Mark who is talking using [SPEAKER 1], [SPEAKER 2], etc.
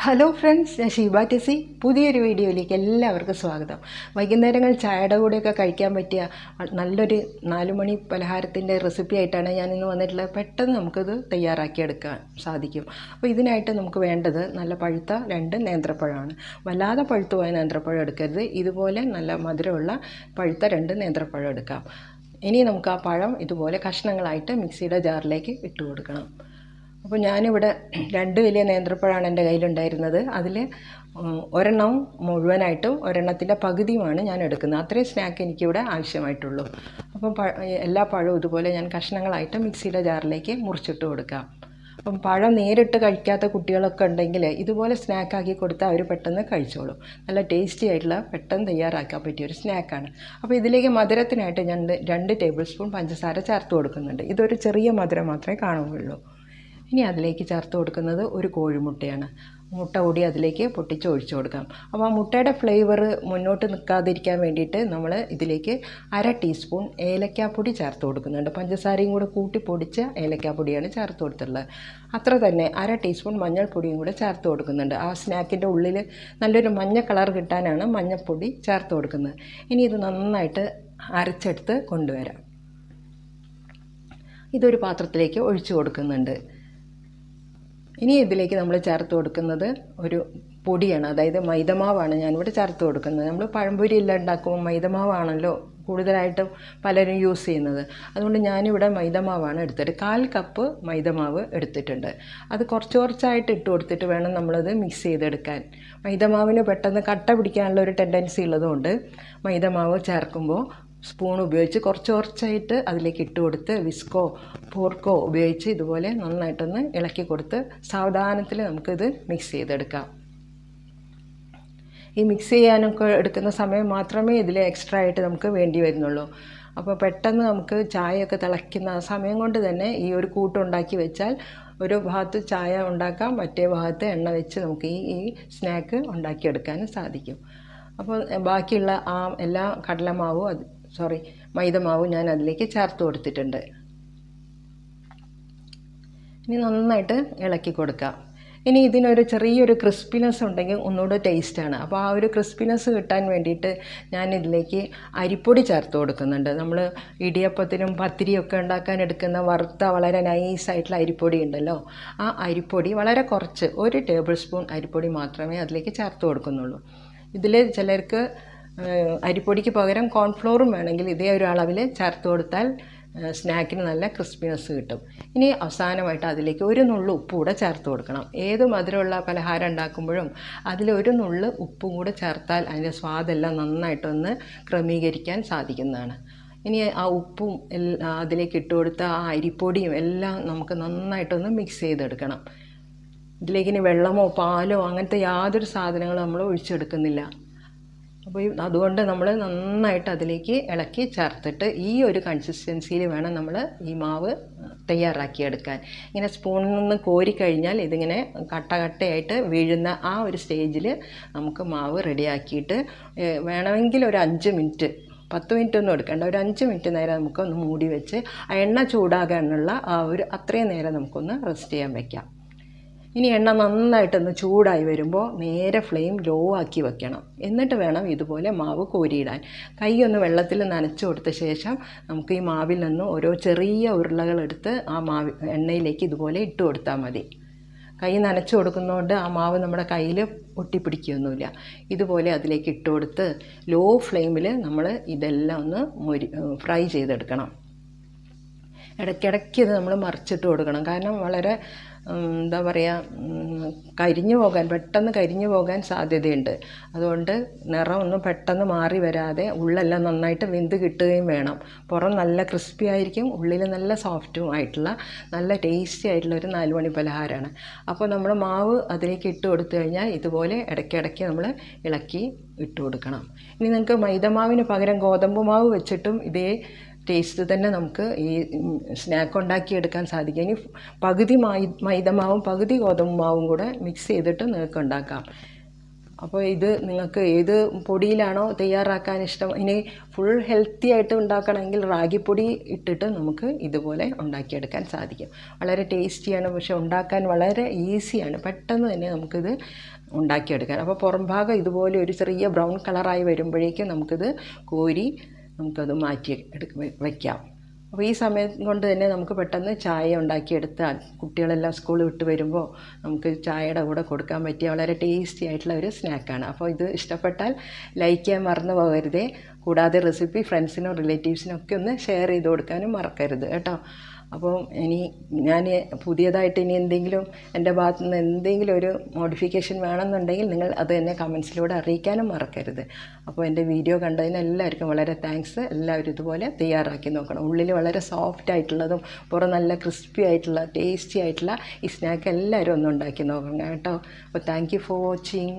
[SPEAKER 1] Hello friends, ഞാൻ ഷീബ ടെസി. പുതിയൊരു വീഡിയോയിലേക്ക് എല്ലാവർക്കും സ്വാഗതം. വൈകുന്നേരങ്ങൾ ചായയുടെ കൂടെയൊക്കെ കഴിക്കാൻ പറ്റിയ നല്ലൊരു 4 മണി പലഹാരത്തിൻ്റെ റെസിപ്പി ആയിട്ടാണ് ഞാൻ ഇന്ന് വന്നിട്ടുള്ളത്. പെട്ടെന്ന് നമുക്കിത് തയ്യാറാക്കിയെടുക്കാൻ സാധിക്കും. അപ്പോൾ ഇതിനായിട്ട് നമുക്ക് വേണ്ടത് നല്ല പഴുത്ത 2 നേന്ത്രപ്പഴമാണ്. വല്ലാതെ പഴുത്തു പോയ നേന്ത്രപ്പഴം എടുക്കരുത്. ഇതുപോലെ നല്ല മധുരമുള്ള പഴുത്ത 2 നേന്ത്രപ്പഴം എടുക്കാം. ഇനി നമുക്ക് ആ പഴം ഇതുപോലെ കഷ്ണങ്ങളായിട്ട് മിക്സിയുടെ ജാറിലേക്ക് ഇട്ട് കൊടുക്കണം. അപ്പോൾ ഞാനിവിടെ 2 വലിയ നേന്ത്രപ്പഴമാണ് എൻ്റെ കയ്യിലുണ്ടായിരുന്നത്. അതിൽ ഒരെണ്ണം മുഴുവനായിട്ടും ഒരെണ്ണത്തിൻ്റെ പകുതിയുമാണ് ഞാൻ എടുക്കുന്നത്. അത്രയും സ്നാക്ക് എനിക്കിവിടെ ആവശ്യമായിട്ടുള്ളൂ. അപ്പം എല്ലാ പഴവും ഇതുപോലെ ഞാൻ കഷ്ണങ്ങളായിട്ട് മിക്സിയുടെ ജാറിലേക്ക് മുറിച്ചിട്ട് കൊടുക്കാം. അപ്പം പഴം നേരിട്ട് കഴിക്കാത്ത കുട്ടികളൊക്കെ ഉണ്ടെങ്കിൽ ഇതുപോലെ സ്നാക്കാക്കി കൊടുത്താൽ അവർ പെട്ടെന്ന് കഴിച്ചോളും. നല്ല ടേസ്റ്റി ആയിട്ടുള്ള പെട്ടെന്ന് തയ്യാറാക്കാൻ പറ്റിയൊരു സ്നാക്കാണ്. അപ്പോൾ ഇതിലേക്ക് മധുരത്തിനായിട്ട് ഞാൻ 2 ടേബിൾ സ്പൂൺ പഞ്ചസാര ചേർത്ത് കൊടുക്കുന്നുണ്ട്. ഇതൊരു ചെറിയ മധുരം മാത്രമേ കാണുകയുള്ളൂ. ഇനി അതിലേക്ക് ചേർത്ത് കൊടുക്കുന്നത് ഒരു കോഴിമുട്ടയാണ്. മുട്ട കൂടി അതിലേക്ക് പൊട്ടിച്ച് ഒഴിച്ചു കൊടുക്കാം. അപ്പോൾ ആ മുട്ടയുടെ ഫ്ലേവർ മുന്നോട്ട് നിൽക്കാതിരിക്കാൻ വേണ്ടിയിട്ട് നമ്മൾ ഇതിലേക്ക് 1/2 ടീസ്പൂൺ ഏലക്കാപ്പൊടി ചേർത്ത് കൊടുക്കുന്നുണ്ട്. പഞ്ചസാരയും കൂടെ കൂട്ടി പൊടിച്ച ഏലക്കാപ്പൊടിയാണ് ചേർത്ത് കൊടുത്തിട്ടുള്ളത്. അത്ര തന്നെ 1/2 ടീസ്പൂൺ മഞ്ഞൾപ്പൊടിയും കൂടെ ചേർത്ത് കൊടുക്കുന്നുണ്ട്. ആ സ്നാക്കിൻ്റെ ഉള്ളിൽ നല്ലൊരു മഞ്ഞ കളർ കിട്ടാനാണ് മഞ്ഞൾപ്പൊടി ചേർത്ത് കൊടുക്കുന്നത്. ഇനി ഇത് നന്നായിട്ട് അരച്ചെടുത്ത് കൊണ്ടുവരാം. ഇതൊരു പാത്രത്തിലേക്ക് ഒഴിച്ചു കൊടുക്കുന്നുണ്ട്. ഇനി ഇതിലേക്ക് നമ്മൾ ചേർത്ത് കൊടുക്കുന്നത് ഒരു പൊടിയാണ്, അതായത് മൈദമാവാണ് ഞാനിവിടെ ചേർത്ത് കൊടുക്കുന്നത്. നമ്മൾ പഴംപൊരി എല്ലാം ഉണ്ടാക്കുമ്പോൾ മൈദമാവാണല്ലോ കൂടുതലായിട്ടും പലരും യൂസ് ചെയ്യുന്നത്. അതുകൊണ്ട് ഞാനിവിടെ മൈദമാവാണ് എടുത്തിട്ട് 1/4 കപ്പ് മൈദമാവ് എടുത്തിട്ടുണ്ട്. അത് കുറച്ചായിട്ട് ഇട്ട് കൊടുത്തിട്ട് വേണം നമ്മളത് മിക്സ് ചെയ്തെടുക്കാൻ. മൈദമാവിന് പെട്ടെന്ന് കട്ട പിടിക്കാനുള്ള ഒരു ടെൻഡൻസി ഉള്ളതുകൊണ്ട് മൈദമാവ് ചേർക്കുമ്പോൾ സ്പൂൺ ഉപയോഗിച്ച് കുറച്ചായിട്ട് അതിലേക്ക് ഇട്ട് കൊടുത്ത് വിസ്കോ ഫോർക്കോ ഉപയോഗിച്ച് ഇതുപോലെ നന്നായിട്ടൊന്ന് ഇളക്കി കൊടുത്ത് സാവധാനത്തിൽ നമുക്കിത് മിക്സ് ചെയ്തെടുക്കാം. ഈ മിക്സ് ചെയ്യാനൊക്കെ എടുക്കുന്ന സമയം മാത്രമേ ഇതിൽ എക്സ്ട്രാ ആയിട്ട് നമുക്ക് വേണ്ടി വരുന്നുള്ളൂ. അപ്പോൾ പെട്ടെന്ന് നമുക്ക് ചായയൊക്കെ തിളയ്ക്കുന്ന ആ സമയം കൊണ്ട് തന്നെ ഈ ഒരു കൂട്ടുണ്ടാക്കി വെച്ചാൽ ഒരു ഭാഗത്ത് ചായ ഉണ്ടാക്കാം, മറ്റേ ഭാഗത്ത് എണ്ണ വെച്ച് നമുക്ക് ഈ സ്നാക്ക് ഉണ്ടാക്കിയെടുക്കാനും സാധിക്കും. അപ്പോൾ ബാക്കിയുള്ള ആ എല്ലാ മൈദമാവും ഞാൻ അതിലേക്ക് ചേർത്ത് കൊടുത്തിട്ടുണ്ട്. ഇനി നന്നായിട്ട് ഇളക്കി കൊടുക്കാം. ഇനി ഇതിനൊരു ചെറിയൊരു ക്രിസ്പിനെസ് ഉണ്ടെങ്കിൽ ഒന്നുകൂടെ ടേസ്റ്റാണ്. അപ്പോൾ ആ ഒരു ക്രിസ്പിനെസ് കിട്ടാൻ വേണ്ടിയിട്ട് ഞാൻ ഇതിലേക്ക് അരിപ്പൊടി ചേർത്ത് കൊടുക്കുന്നുണ്ട്. നമ്മൾ ഇടിയപ്പത്തിനും പത്തിരിയൊക്കെ ഉണ്ടാക്കാൻ എടുക്കുന്ന വറുത്ത വളരെ നൈസായിട്ടുള്ള അരിപ്പൊടി ഉണ്ടല്ലോ, ആ അരിപ്പൊടി വളരെ കുറച്ച് 1 ടേബിൾ സ്പൂൺ അരിപ്പൊടി മാത്രമേ അതിലേക്ക് ചേർത്ത് കൊടുക്കുന്നുള്ളൂ. ഇതിൽ ചിലർക്ക് അരിപ്പൊടിക്ക് പകരം കോൺഫ്ലോറും വേണമെങ്കിൽ ഇതേ ഒരു അളവിൽ ചേർത്ത് കൊടുത്താൽ സ്നാക്കിന് നല്ല ക്രിസ്പിനെസ് കിട്ടും. ഇനി അവസാനമായിട്ട് അതിലേക്ക് ഒരു നുള്ളു ഉപ്പ് കൂടെ ചേർത്ത് കൊടുക്കണം. ഏത് മധുരമുള്ള പലഹാരം ഉണ്ടാക്കുമ്പോഴും അതിൽ ഒരു നുള്ളു ഉപ്പും കൂടെ ചേർത്താൽ അതിൻ്റെ സ്വാദെല്ലാം നന്നായിട്ടൊന്ന് ക്രമീകരിക്കാൻ സാധിക്കുന്നതാണ്. ഇനി ആ ഉപ്പും അതിലേക്ക് ഇട്ട് കൊടുത്ത ആ അരിപ്പൊടിയും എല്ലാം നമുക്ക് നന്നായിട്ടൊന്ന് മിക്സ് ചെയ്തെടുക്കണം. ഇതിലേക്ക് ഇനി വെള്ളമോ പാലോ അങ്ങനത്തെ യാതൊരു സാധനങ്ങളും നമ്മൾ ഒഴിച്ചെടുക്കുന്നില്ല. അപ്പോൾ അതുകൊണ്ട് നമ്മൾ നന്നായിട്ട് അതിലേക്ക് ഇളക്കി ചേർത്തിട്ട് ഈ ഒരു കൺസിസ്റ്റൻസിയിൽ വേണം നമ്മൾ ഈ മാവ് തയ്യാറാക്കിയെടുക്കാൻ. ഇങ്ങനെ സ്പൂണിൽ നിന്ന് കോരിക്കഴിഞ്ഞാൽ ഇതിങ്ങനെ കട്ടയായിട്ട് വീഴുന്ന ആ ഒരു സ്റ്റേജിൽ നമുക്ക് മാവ് റെഡിയാക്കിയിട്ട് വേണമെങ്കിൽ ഒരു 5 മിനിറ്റ് 10 മിനിറ്റ് ഒന്നും എടുക്കേണ്ട, ഒരു 5 മിനിറ്റ് നേരം നമുക്കൊന്ന് മൂടി വെച്ച് ആ എണ്ണ ചൂടാകാനുള്ള അത്രയും നേരം നമുക്കൊന്ന് റെസ്റ്റ് ചെയ്യാൻ വയ്ക്കാം. ഇനി എണ്ണ നന്നായിട്ടൊന്ന് ചൂടായി വരുമ്പോൾ നേരെ ഫ്ലെയിം ലോ ആക്കി വെക്കണം. എന്നിട്ട് വേണം ഇതുപോലെ മാവ് കോരിയിടാൻ. കൈ ഒന്ന് വെള്ളത്തിൽ നനച്ചു കൊടുത്ത ശേഷം നമുക്ക് ഈ മാവിൽ നിന്ന് ഓരോ ചെറിയ ഉരുളകളെടുത്ത് ആ എണ്ണയിലേക്ക് ഇതുപോലെ ഇട്ട് കൊടുത്താൽ മതി. കൈ നനച്ചു കൊടുക്കുന്നതുകൊണ്ട് ആ മാവ് നമ്മുടെ കയ്യിൽ ഒട്ടിപ്പിടിക്കുകയൊന്നുമില്ല. ഇതുപോലെ അതിലേക്ക് ഇട്ട് കൊടുത്ത് ലോ ഫ്ലെയിമിൽ നമ്മൾ ഇതെല്ലാം ഒന്ന് ഫ്രൈ ചെയ്തെടുക്കണം. ഇടയ്ക്കിടയ്ക്ക് ഇത് നമ്മൾ മറിച്ചിട്ട് കൊടുക്കണം. കാരണം വളരെ പെട്ടെന്ന് കരിഞ്ഞു പോകാൻ സാധ്യതയുണ്ട്. അതുകൊണ്ട് നിറം ഒന്നും പെട്ടെന്ന് മാറി വരാതെ ഉള്ളെല്ലാം നന്നായിട്ട് വെന്ത് കിട്ടുകയും വേണം. പുറം നല്ല ക്രിസ്പി ആയിരിക്കും, ഉള്ളിൽ നല്ല സോഫ്റ്റും ആയിട്ടുള്ള നല്ല ടേസ്റ്റി ആയിട്ടുള്ള ഒരു 4 മണി പലഹാരമാണ്. അപ്പോൾ നമ്മൾ മാവ് അതിലേക്ക് ഇട്ട് കൊടുത്തു കഴിഞ്ഞാൽ ഇതുപോലെ ഇടയ്ക്കിടയ്ക്ക് നമ്മൾ ഇളക്കി ഇട്ട് കൊടുക്കണം. ഇനി നിങ്ങൾക്ക് മൈദമാവിന് പകരം ഗോതമ്പ് മാവ് വെച്ചിട്ടും ഇതേ ടേസ്റ്റ് തന്നെ നമുക്ക് ഈ സ്നാക്ക് ഉണ്ടാക്കിയെടുക്കാൻ സാധിക്കും. ഇനി പകുതി മൈദമാവും പകുതി ഗോതമ്പ് മാവും കൂടെ മിക്സ് ചെയ്തിട്ട് നിങ്ങൾക്ക് ഉണ്ടാക്കാം. അപ്പോൾ ഇത് നിങ്ങൾക്ക് ഏത് പൊടിയിലാണോ തയ്യാറാക്കാൻ ഇഷ്ടം, ഇനി ഫുൾ ഹെൽത്തി ആയിട്ട് ഉണ്ടാക്കണമെങ്കിൽ റാഗിപ്പൊടി ഇട്ടിട്ട് നമുക്ക് ഇതുപോലെ ഉണ്ടാക്കിയെടുക്കാൻ സാധിക്കും. വളരെ ടേസ്റ്റിയാണ്, പക്ഷെ ഉണ്ടാക്കാൻ വളരെ ഈസിയാണ്. പെട്ടെന്ന് തന്നെ നമുക്കിത് ഉണ്ടാക്കിയെടുക്കാൻ. അപ്പോൾ പുറം ഭാഗം ഇതുപോലെ ഒരു ചെറിയ ബ്രൗൺ കളറായി വരുമ്പോഴേക്കും നമുക്കിത് കോരി നമുക്കത് മാറ്റി വയ്ക്കാം. അപ്പോൾ ഈ സമയം കൊണ്ട് തന്നെ നമുക്ക് പെട്ടെന്ന് ചായ ഉണ്ടാക്കിയെടുത്താൽ കുട്ടികളെല്ലാം സ്കൂൾ വിട്ട് വരുമ്പോൾ നമുക്ക് ചായയുടെ കൂടെ കൊടുക്കാൻ പറ്റിയ വളരെ ടേസ്റ്റി ആയിട്ടുള്ള ഒരു സ്നാക്കാണ്. അപ്പോൾ ഇത് ഇഷ്ടപ്പെട്ടാൽ ലൈക്ക് ചെയ്യാൻ മറന്നു പോകരുതേ. കൂടാതെ റെസിപ്പി ഫ്രണ്ട്സിനോ റിലേറ്റീവ്സിനോ ഒക്കെ ഒന്ന് ഷെയർ ചെയ്ത് കൊടുക്കാനും മറക്കരുത് കേട്ടോ. അപ്പോൾ ഞാൻ പുതിയതായിട്ട് ഇനി എന്തെങ്കിലും എൻ്റെ ഭാഗത്തു നിന്ന് എന്തെങ്കിലും ഒരു മോഡിഫിക്കേഷൻ വേണമെന്നുണ്ടെങ്കിൽ നിങ്ങൾ അത് എന്നെ കമൻസിലൂടെ അറിയിക്കാനും മറക്കരുത്. അപ്പോൾ എൻ്റെ വീഡിയോ കണ്ടതിന് എല്ലാവർക്കും വളരെ താങ്ക്സ്. എല്ലാവരും ഇതുപോലെ തയ്യാറാക്കി നോക്കണം. ഉള്ളിൽ വളരെ സോഫ്റ്റ് ആയിട്ടുള്ളതും പുറം നല്ല ക്രിസ്പി ആയിട്ടുള്ള ടേസ്റ്റി ആയിട്ടുള്ള ഈ സ്നാക്ക് എല്ലാവരും ഒന്ന് ഉണ്ടാക്കി നോക്കണം കേട്ടോ. അപ്പോൾ താങ്ക് യു ഫോർ വാച്ചിങ്.